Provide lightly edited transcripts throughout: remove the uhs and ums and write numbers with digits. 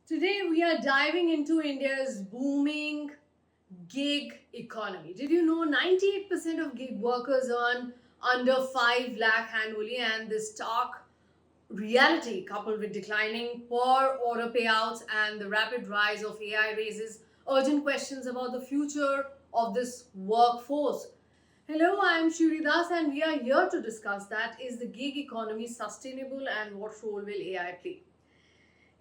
Today, we are diving into India's booming gig economy. Did you know 98% of gig workers earn under 5 lakh annually, and this stark reality, coupled with declining per order payouts and the rapid rise of AI, raises urgent questions about the future of this workforce. Hello, I am Shuri Das, and we are here to discuss that. Is the gig economy sustainable, and what role will AI play?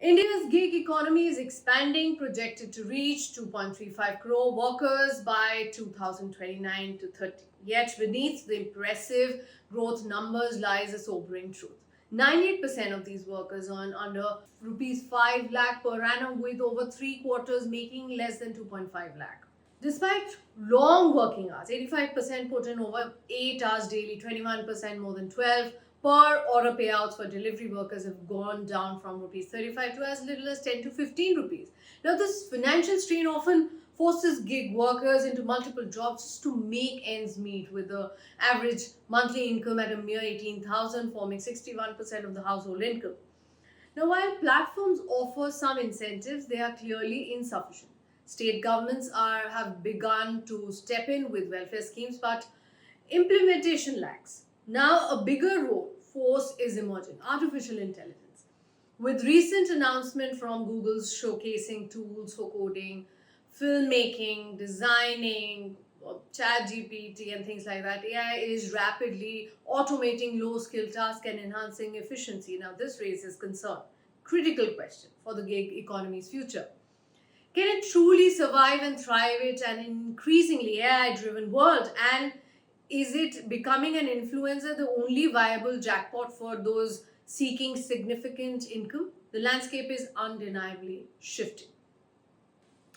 India's gig economy is expanding, projected to reach 2.35 crore workers by 2029 to 30. Yet, beneath the impressive growth numbers lies a sobering truth. 98% of these workers earn under rupees 5 lakh per annum, with over three quarters making less than 2.5 lakh. Despite long working hours, 85% put in over 8 hours daily, 21% more than 12. Per order payouts for delivery workers have gone down from rupees 35 to as little as 10 to 15 rupees. Now, this financial strain often forces gig workers into multiple jobs just to make ends meet, with the average monthly income at a mere 18,000, forming 61% of the household income. Now, while platforms offer some incentives, they are clearly insufficient. State governments have begun to step in with welfare schemes, but implementation lacks. Now, a bigger force is emerging: artificial intelligence. With recent announcement from Google's showcasing tools for coding, filmmaking, designing, chat GPT, and things like that, AI is rapidly automating low skill tasks and enhancing efficiency. Now, this raises concern. Critical question for the gig economy's future. Can it truly survive and thrive in an increasingly AI driven world? And is it becoming an influencer the only viable jackpot for those seeking significant income? The landscape is undeniably shifting.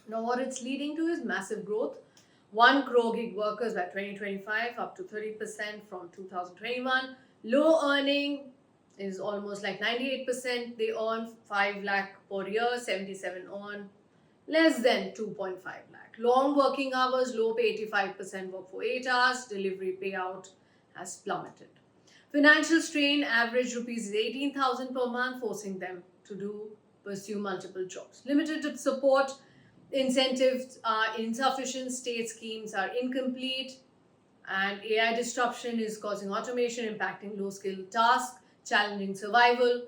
Now, what it's leading to is massive growth. 1 crore gig workers by 2025, up to 30% from 2021. Low earning is almost like 98%. They earn 5 lakh per year, 77 earn less than 2.5 lakh. Long working hours, low pay, 85% work for 8 hours. Delivery payout has plummeted. Financial strain, average rupees is 18,000 per month, forcing them to pursue multiple jobs. Limited support, incentives are insufficient, state schemes are incomplete, and AI disruption is causing automation, impacting low skilled tasks, challenging survival.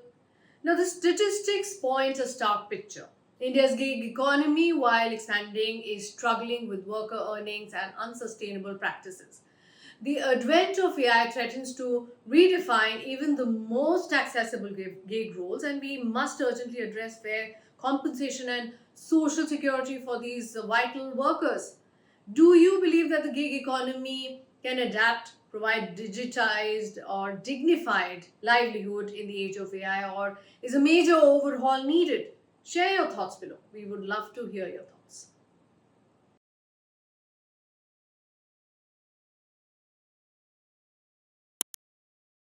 Now, the statistics point a stark picture. India's gig economy, while expanding, is struggling with worker earnings and unsustainable practices. The advent of AI threatens to redefine even the most accessible gig roles, and we must urgently address fair compensation and social security for these vital workers. Do you believe that the gig economy can adapt, provide digitized or dignified livelihood in the age of AI, or is a major overhaul needed? Share your thoughts below. We would love to hear your thoughts.